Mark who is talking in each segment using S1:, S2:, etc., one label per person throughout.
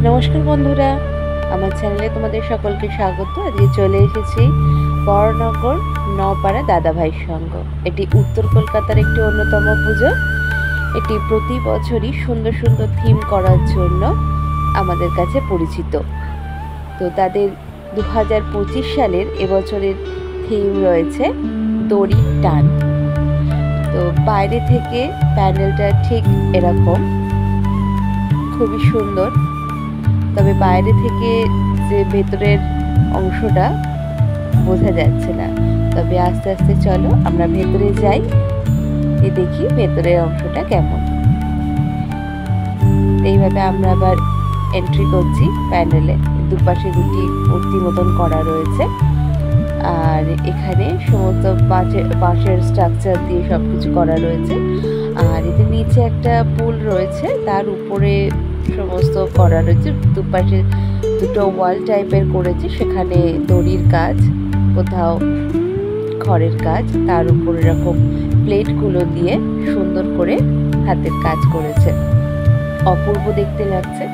S1: নমস্কার বন্ধুরা, আমার চ্যানেলে তোমাদের সকলকে স্বাগত। আজকে চলে এসেছি বড়নগর নপাড়া দাদাভাইয়ের সংঘ। এটি উত্তর কলকাতার একটি অন্যতম পুজো। এটি প্রতি বছরই সুন্দর সুন্দর থিম করার জন্য আমাদের কাছে পরিচিত। তো তাদের 2025 সালের এবছরের থিম রয়েছে দড়ির টান। তো বাইরে থেকে প্যান্ডেলটা ঠিক এরকম, খুবই সুন্দর। তবে বাইরে থেকে যে ভেতরের অংশটা বোঝা যাচ্ছে না। তবে আস্তে আস্তে চলো আমরা ভেতরে যাই, দেখি ভেতরের অংশটা কেমন। এইভাবে আমরা আবার এন্ট্রি করছি প্যান্ডেলে। দুপাশে দুটি মূর্তি মতন করা রয়েছে, আর এখানে সমস্ত বাঁশের স্ট্রাকচার দিয়ে সব কিছু করা রয়েছে। আর এতে নিচে একটা পুল রয়েছে, তার উপরে সমস্ত করা রয়েছে। দুপাশে দুটো ওয়াল টাইপের করেছে, সেখানে দড়ির কাজ, কোথাও খড়ের কাজ, তার উপর এরকম প্লেটগুলো দিয়ে সুন্দর করে হাতের কাজ করেছে। অপূর্ব দেখতে লাগছে,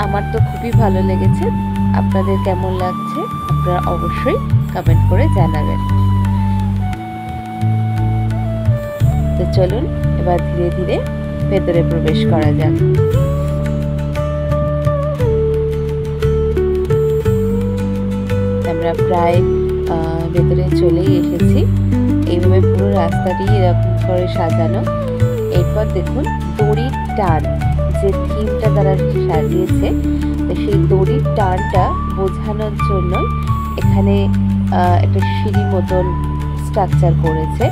S1: আমার তো খুবই ভালো লেগেছে। আপনাদের কেমন লাগছে আপনারা অবশ্যই কমেন্ট করে জানাবেন। তো চলুন এবার ধীরে ধীরে ভেতরে প্রবেশ করা যাক। আমরা প্রায় ভেতরে চলেই এসেছি। এইভাবে পুরো রাস্তাটি এরকম করে সাজানো। এরপর দেখুন দড়ির টান, যে থিমটা তারা সাজিয়েছে, তো সেই দড়ির টানটা বোঝানোর জন্য এখানে একটা সিঁড়ি মতন স্ট্রাকচার করেছে,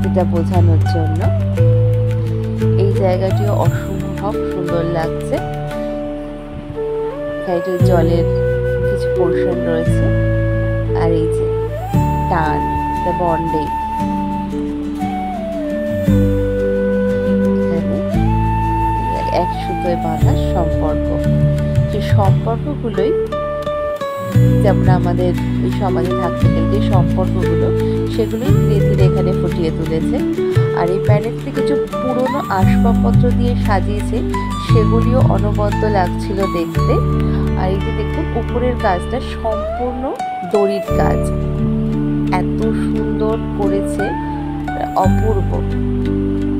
S1: যেটা বোঝানোর জন্য। এই জায়গাটিও অসম্ভব সুন্দর লাগছে। সাইডে জলের কিছু পোর্শন রয়েছে, আর এই যে টান, দ্য বন্ডিং, এক সুতোয় বাঁধা সম্পর্ক। সেই সম্পর্কগুলোই যেমন আমাদের এই সমাজে থাকতে গেলে যে সম্পর্কগুলো, সেগুলোই ধীরে ধীরে এখানে ফুটিয়ে তুলেছে। আর এই প্যান্ডেলটি কিছু পুরনো আসবাবপত্র দিয়ে সাজিয়েছে, সেগুলিও অনবদ্য লাগছিল দেখতে। আর এই যে দেখুন উপরের কাজটা সম্পূর্ণ দড়ির কাজ, এত সুন্দর করেছে, অপূর্ব,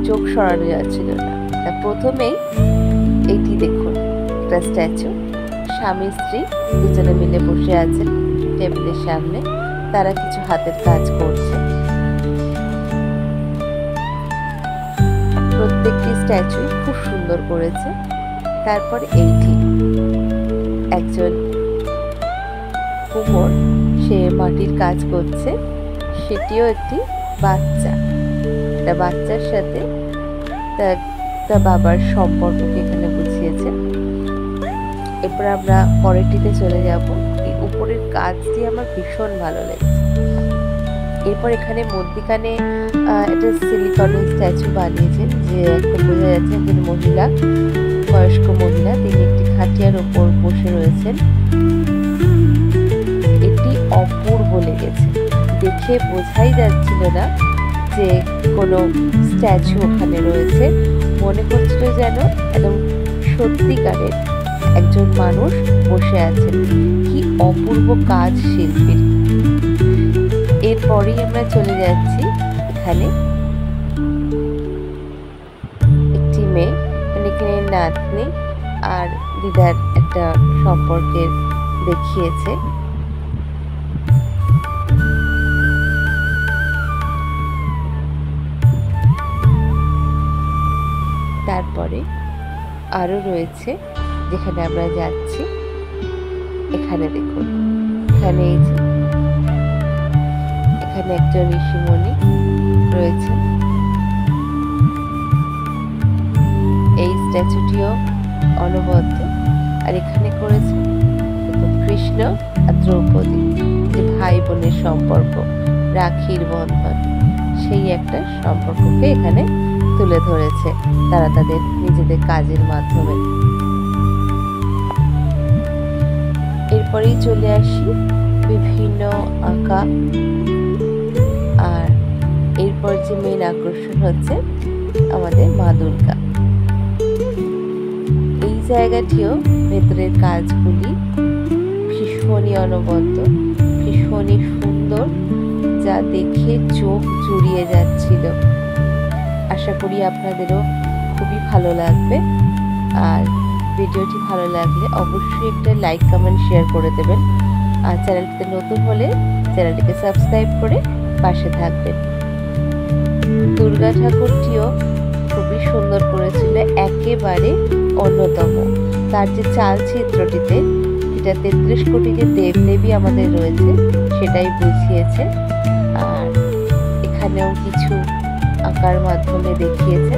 S1: চোখ সরানো যাচ্ছিল না। তা প্রথমেই এইটি দেখুন, একটা স্ট্যাচু, স্বামী স্ত্রী দুজনে মিলে বসে আছেন টেবিলের সামনে, তারা কিছু হাতের কাজ করছে। প্রত্যেকটি স্ট্যাচুই খুব সুন্দর করেছে। তারপর এইটি একজন কুমোর, সে মাটির কাজ করছে, সেটিও একটি বাচ্চা। একটা বাচ্চার সাথে তার বাবার সম্পর্ককে এখানে বুঝিয়েছে। এরপর আমরা পরেরটিতে চলে যাব। এই উপরের কাজটি আমার ভীষণ ভালো লেগেছে। এরপর এখানে মধ্যিখানে একটা সিলিকনের স্ট্যাচু বানিয়েছেন, যে একটা বোঝা যাচ্ছে একজন মহিলা, বয়স্ক মহিলা, তিনি একটি খাটিয়ার ওপর বসে রয়েছেন। এটি অপূর্ব লেগেছে, দেখে বোঝাই যাচ্ছিল না যে কোনো স্ট্যাচু ওখানে রয়েছে। মনে হচ্ছিল যেন একদম সত্যিকারের একজন মানুষ বসে আছেন। কি অপূর্ব কাজ শিল্পীর। এরপরেই আমরা চলে যাচ্ছি এখানে একটি মেয়ে, মানে এখানে নাতনি আর দিদার একটা সম্পর্কের দেখিয়েছে। তারপরে আরো রয়েছে যেখানে আমরা যাচ্ছি। এখানে দেখুন, এখানে এই যে এখানে একজন ঋষিমণি রয়েছে। এই স্ট্যাচুটিও অনবদ্য। আর এখানে করেছে কৃষ্ণ আর দ্রৌপদী, যে ভাই বোনের সম্পর্ক, রাখির বন্ধন, সেই একটা সম্পর্ককে এখানে তুলে ধরেছে তারা তাদের নিজেদের কাজের মাধ্যমে। এরপরেই চলে আসি বিভিন্ন আঁকা। আর এরপর যে মেন আকর্ষণ হচ্ছে আমাদের মা দুর্গা। এই জায়গাটিও ভেতরের কাজগুলি ভীষণই অনবদ্য, ভীষণই সুন্দর, যা দেখে চোখ জুড়িয়ে যাচ্ছিল। আশা করি আপনাদেরও খুবই ভালো লাগবে। আর ভিডিওটি ভালো লাগলে অবশ্যই একটা লাইক কমেন্ট শেয়ার করে দেবেন। আর চ্যানেলটিতে নতুন হলে চ্যানেলটিকে সাবস্ক্রাইব করে পাশে থাকবেন। দুর্গা ঠাকুরটিও খুবই সুন্দর করেছিল, একেবারে অন্যতম। তার যে চালচিত্রটিতে এটা 33 কোটি যে দেবদেবী আমাদের রয়েছে সেটাই বুঝিয়েছে। আর এখানেও কিছু আঁকার মাধ্যমে দেখিয়েছে।